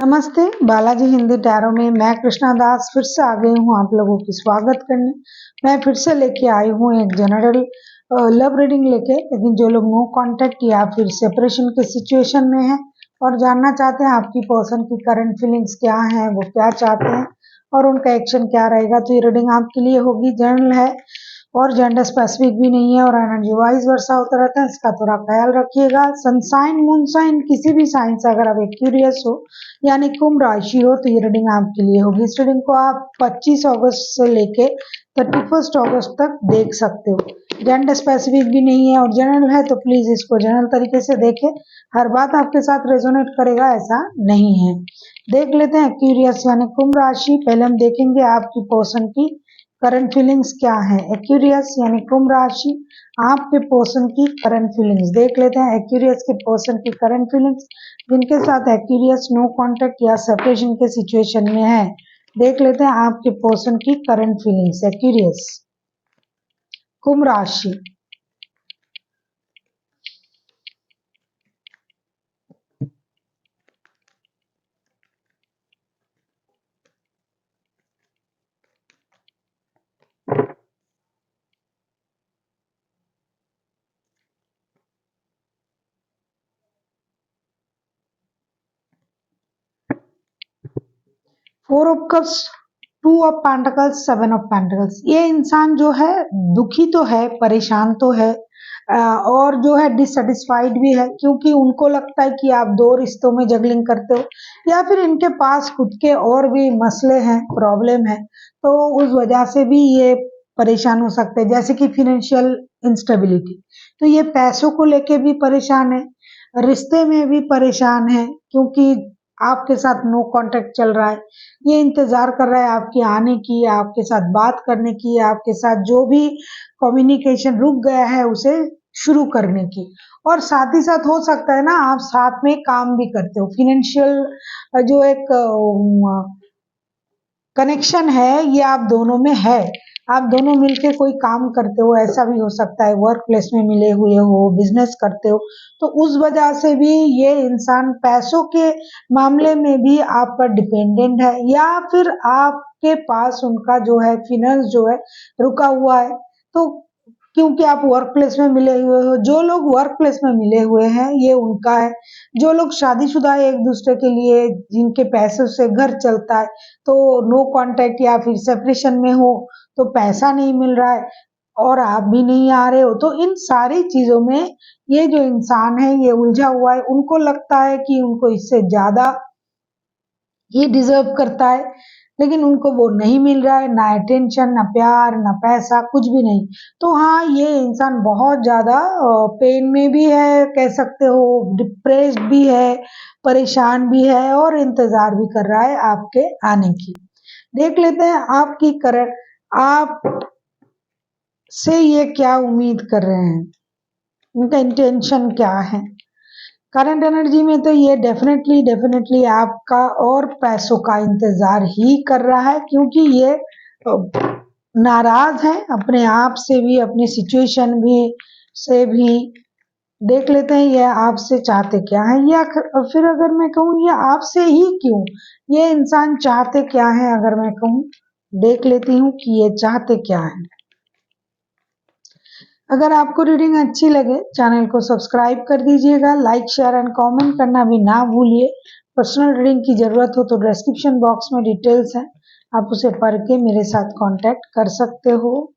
नमस्ते, बालाजी हिंदी टैरो में मैं कृष्णा दास फिर से आ गई हूँ आप लोगों की स्वागत करने। मैं फिर से लेके आई हूँ एक जनरल लव रीडिंग लेके, लेकिन जो लोग नो कांटेक्ट या फिर सेपरेशन के सिचुएशन में हैं और जानना चाहते हैं आपकी पर्सन की करंट फीलिंग्स क्या हैं, वो क्या चाहते हैं और उनका एक्शन क्या रहेगा, तो ये रीडिंग आपके लिए होगी। जनरल है और जेंडर स्पेसिफिक भी नहीं है और एनर्जी वाइज वर्षा होता रहता है, इसका थोड़ा ख्याल रखिएगा। सनसाइन मून साइन किसी भी साइन से अगर आप क्यूरियस हो यानी कुंभ राशि हो तो ये रीडिंग आपके लिए होगी। इस रीडिंग को आप 25 अगस्त से लेके 31 अगस्त तक देख सकते हो। जेंडर स्पेसिफिक भी नहीं है और जनरल है, तो प्लीज इसको जनरल तरीके से देखें। हर बात आपके साथ रेजोनेट करेगा ऐसा नहीं है। देख लेते हैं क्यूरियस यानी कुंभ राशि। पहले हम देखेंगे आपकी पर्सन की करंट फीलिंग्स क्या है। एक्यूरियस यानी कुंभ राशि, आपके पर्सन की करंट फीलिंग्स देख लेते हैं। एक्यूरियस के पर्सन की करंट फीलिंग्स, जिनके साथ एक्यूरियस नो कांटेक्ट या सेपरेशन के सिचुएशन में है, देख लेते हैं आपके पर्सन की करंट फीलिंग्स। एक्यूरियस कुंभ राशि, 4 of cups, 2 of pentacles, 7 of pentacles. ये इंसान जो है दुखी तो है, परेशान तो है और जो है डिससेटिस्फाइड भी है, क्योंकि उनको लगता है कि आप दो रिश्तों में जगलिंग करते हो या फिर इनके पास खुद के और भी मसले हैं, प्रॉब्लम है, तो उस वजह से भी ये परेशान हो सकते हैं। जैसे कि फाइनेंशियल इंस्टेबिलिटी, तो ये पैसों को लेके भी परेशान है, रिश्ते में भी परेशान है, क्योंकि आपके साथ नो कांटेक्ट चल रहा है। ये इंतजार कर रहा है आपके आने की, आपके साथ बात करने की, आपके साथ जो भी कम्युनिकेशन रुक गया है उसे शुरू करने की। और साथ ही साथ हो सकता है ना आप साथ में काम भी करते हो। फाइनेंशियल जो एक कनेक्शन है ये आप दोनों में है, आप दोनों मिलके कोई काम करते हो, ऐसा भी हो सकता है। वर्क प्लेस में मिले हुए हो, बिजनेस करते हो, तो उस वजह से भी ये इंसान पैसों के मामले में भी आप पर डिपेंडेंट है, या फिर आपके पास उनका जो है फिनेंस जो है रुका हुआ है। तो क्योंकि आप वर्क प्लेस में मिले हुए हो, जो लोग वर्क प्लेस में मिले हुए हैं ये उनका है। जो लोग शादीशुदा है एक दूसरे के लिए, जिनके पैसों से घर चलता है, तो नो कांटेक्ट या फिर सेपरेशन में हो तो पैसा नहीं मिल रहा है और आप भी नहीं आ रहे हो, तो इन सारी चीजों में ये जो इंसान है ये उलझा हुआ है। उनको लगता है कि उनको इससे ज्यादा ये डिजर्व करता है, लेकिन उनको वो नहीं मिल रहा है, ना अटेंशन, ना प्यार, ना पैसा, कुछ भी नहीं। तो हाँ, ये इंसान बहुत ज्यादा पेन में भी है, कह सकते हो डिप्रेस्ड भी है, परेशान भी है और इंतजार भी कर रहा है आपके आने की। देख लेते हैं आपकी करंट, आप से ये क्या उम्मीद कर रहे हैं, उनका इंटेंशन क्या है। करंट एनर्जी में तो ये डेफिनेटली डेफिनेटली आपका और पैसों का इंतजार ही कर रहा है, क्योंकि ये नाराज है अपने आप से भी, अपनी सिचुएशन भी से भी। देख लेते हैं ये आपसे चाहते क्या है, या फिर अगर मैं कहूँ ये आपसे ही क्यों, ये इंसान चाहते क्या है अगर मैं कहूँ। देख लेती हूँ कि ये चाहते क्या है। अगर आपको रीडिंग अच्छी लगे चैनल को सब्सक्राइब कर दीजिएगा, लाइक शेयर एंड कमेंट करना भी ना भूलिए। पर्सनल रीडिंग की जरूरत हो तो डिस्क्रिप्शन बॉक्स में डिटेल्स है, आप उसे पढ़ के मेरे साथ कांटेक्ट कर सकते हो।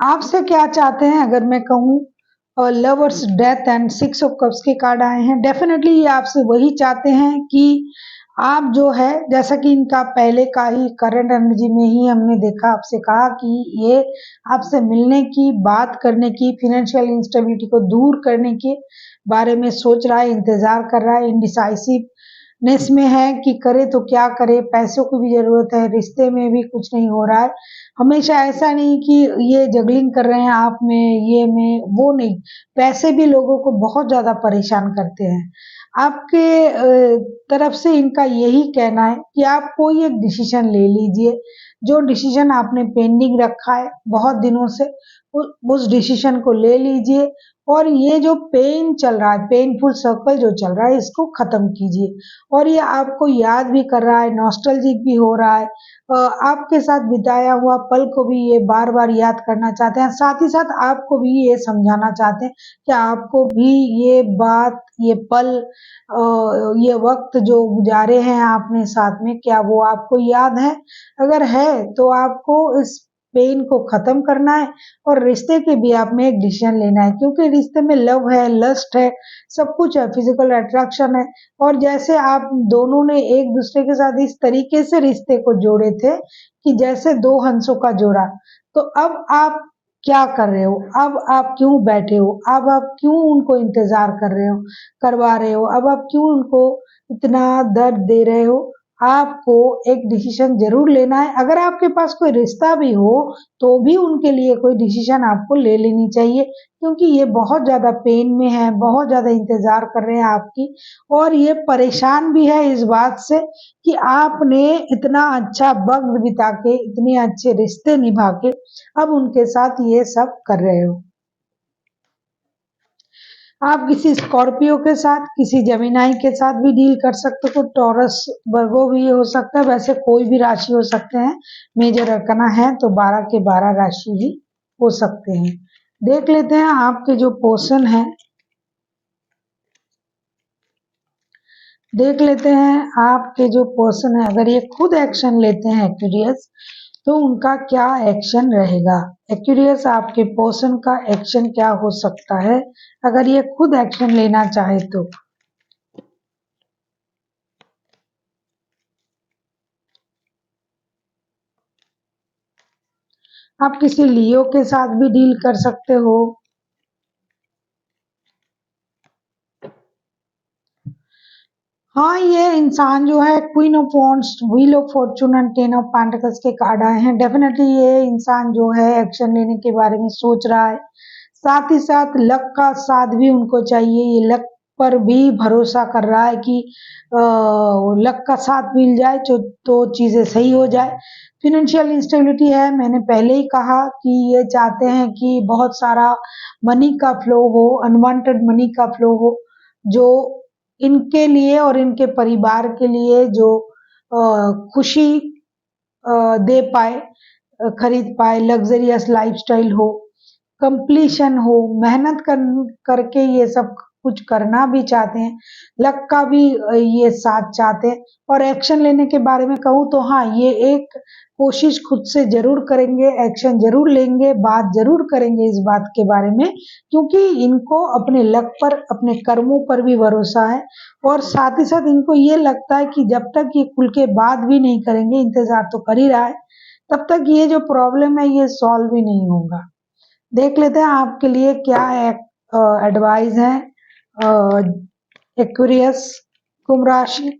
आपसे क्या चाहते हैं अगर मैं कहूँ, lovers death and 6 of cups के कार्ड आए हैं। डेफिनेटली ये आपसे वही चाहते हैं कि आप जो है, जैसा कि इनका पहले का ही करंट एनर्जी में ही हमने देखा, आपसे कहा कि ये आपसे मिलने की, बात करने की, फाइनेंशियल इंस्टेबिलिटी को दूर करने के बारे में सोच रहा है, इंतजार कर रहा है, इनडिसाइसिव नेस में है कि करे तो क्या करे, पैसों की भी ज़रूरत है, रिश्ते में भी कुछ नहीं हो रहा है। हमेशा ऐसा नहीं कि ये जगलिंग कर रहे हैं आप में, ये में, वो नहीं। पैसे भी लोगों को बहुत ज़्यादा परेशान करते हैं। आपके तरफ से इनका यही कहना है कि आप कोई एक डिसीज़न ले लीजिए, जो डिसीज़न आपने पेंडिंग रखा है बहुत दिनों से, उस डिसीज़न को ले लीजिए और ये जो पेन चल रहा है, पेनफुल सर्कल जो चल रहा है, इसको ख़त्म कीजिए। और ये आपको याद भी कर रहा है, नॉस्टैल्जिक भी हो रहा है, आपके साथ बिताया हुआ पल को भी ये बार-बार याद करना चाहते हैं, साथ ही साथ आपको भी ये समझाना चाहते हैं कि आपको भी ये बात, ये पल, ये वक़्त जो गुज़ारे हैं आपने साथ में, क्या वो आपको याद है? अगर है, तो आपको इस पेन को ख़त्म करना है और रिश्ते के भी आप में एक डिसीज़न लेना है, क्योंकि रिश्ते में लव है, लस्ट है, सब कुछ है, फिज़िकल अट्रैक्शन है। और जैसे आप दोनों ने एक-दूसरे के साथ इस तरीके से रिश्ते को जोड़े थे कि जैसे 2 हंसों का जोड़ा, तो अब आप क्या कर रहे हो? अब आप क्यों बैठे हो? अब आप क्यों उनको इंतज़ार करवा रहे हो? अब आप क्यों उनको इतना दर्द दे रहे हो? आपको एक डिसीज़न ज़रूर लेना है। अगर आपके पास कोई रिश्ता भी हो, तो भी उनके लिए कोई डिसीज़न आपको ले लेनी चाहिए, क्योंकि ये बहुत ज़्यादा पेन में हैं, बहुत ज़्यादा इंतज़ार कर रहे हैं आपकी, और ये परेशान भी है इस बात से कि आपने इतना अच्छा वक़्त बिता के, इतने अच्छे रिश्ते निभा के, अब उनके साथ ये सब कर रहे हो। आप किसी स्कॉर्पियो के साथ, किसी जेमिनी के साथ भी डील कर सकते हो, टॉरस, वर्गो भी हो सकता है, वैसे कोई भी राशि हो सकते हैं। मेजर अरकाना है तो 12 के 12 राशि ही हो सकते हैं। देख लेते हैं आपके जो पर्सन है, देख लेते हैं आपके जो पर्सन है, अगर ये खुद एक्शन लेते हैं एक्यूरियस, तो उनका क्या एक्शन रहेगा। एक्यूरियस, आपके पर्सन का एक्शन क्या हो सकता है अगर ये खुद एक्शन लेना चाहे तो। आप किसी लियो के साथ भी डील कर सकते हो। हाँ, ये इंसान जो है, queen of wands, wheel of Fortune and ten of pentacles के कार्ड आए हैं। डेफिनेटली ये इंसान जो है एक्शन लेने के बारे में सोच रहा है। साथ ही साथ लक का साथ भी उनको चाहिए। ये लक पर भी भरोसा कर रहा है कि लक का साथ मिल जाए तो चीज़ें सही हो जाए। फाइनेंशियल इंस्टेबिलिटी है, मैंने पहले ही कहा कि ये चाहते हैं कि बहुत सारा मनी का फ्लो हो, अनवांटेड मनी का फ्लो हो, जो इनके लिए और इनके परिवार के लिए जो खुशी दे पाए, खरीद पाए, लग्ज़रियस लाइफ़स्टाइल हो, कंप्लीशन हो, मेहनत करके ये सब कुछ करना भी चाहते हैं, लक का भी ये साथ चाहते हैं। और एक्शन लेने के बारे में कहूँ तो हाँ, ये एक कोशिश खुद से ज़रूर करेंगे, एक्शन ज़रूर लेंगे, बात ज़रूर करेंगे इस बात के बारे में, क्योंकि इनको अपने लक पर, अपने कर्मों पर भी भरोसा है। और साथ ही साथ इनको ये लगता है कि जब तक ये खुल के बात भी नहीं करेंगे, इंतज़ार तो कर ही रहा है, तब तक ये जो प्रॉब्लम है ये सॉल्व ही नहीं होगा। देख लेते हैं आपके लिए क्या एडवाइस है एक्वेरियस कुंभ राशि।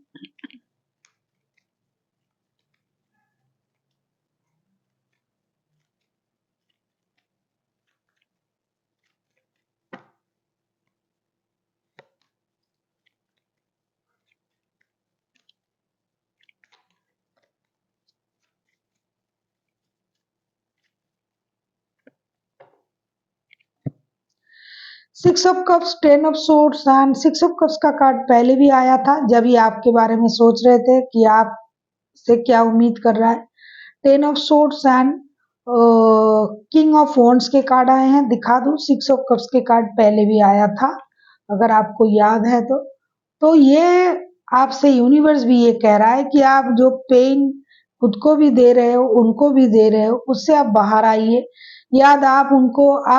6 of cups, 10 of swords and 6 of cups का कार्ड पहले भी आया था जब ये आपके बारे में सोच रहे थे कि आप से क्या उम्मीद कर रहा है। 10 of swords and king of wands के कार्ड आए हैं। दिखा दूं, 6 ऑफ कप्स के कार्ड पहले भी आया था अगर आपको याद है तो ये आपसे यूनिवर्स भी ये कह रहा है कि आप जो पेन खुद को भी दे रहे हो, उनको भी दे रहे हो, उससे आप बाहर आइए। याद आप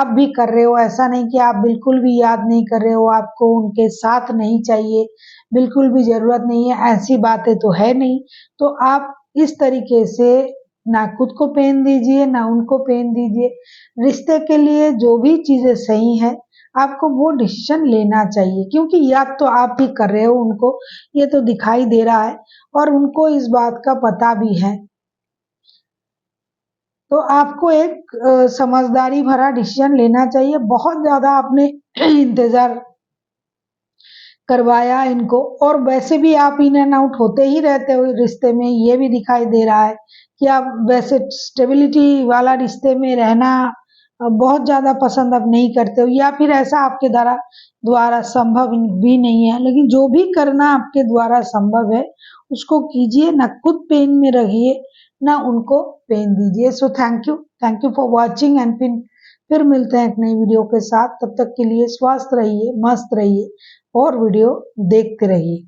भी कर रहे हो, ऐसा नहीं कि आप बिल्कुल भी याद नहीं कर रहे हो, आपको उनके साथ नहीं चाहिए, बिल्कुल भी ज़रूरत नहीं है, ऐसी बातें तो है नहीं। तो आप इस तरीके से ना खुद को पेन दीजिए, ना उनको पेन दीजिए। रिश्ते के लिए जो भी चीज़ें सही हैं, आपको वो डिसीजन लेना चाहिए, क्योंकि याद तो आप ही कर रहे हो उनको, ये तो दिखाई दे रहा है और उनको इस बात का पता भी है। तो आपको एक समझदारी भरा डिसीजन लेना चाहिए। बहुत ज़्यादा आपने इंतज़ार करवाया इनको, और वैसे भी आप इन एंड आउट होते ही रहते हो रिश्ते में, ये भी दिखाई दे रहा है कि आप वैसे स्टेबिलिटी वाला रिश्ते में रहना बहुत ज़्यादा पसंद अब नहीं करते हो, या फिर ऐसा आपके द्वारा द्वारा संभव भी नहीं है। लेकिन जो भी करना आपके द्वारा संभव है उसको कीजिए, ना खुद पेन में रहिए ना उनको पेन दीजिए। So thank you for watching, and फिर मिलते हैं एक नई वीडियो के साथ। तब तक के लिए स्वस्थ रहिए, मस्त रहिए और वीडियो देखते रहिए।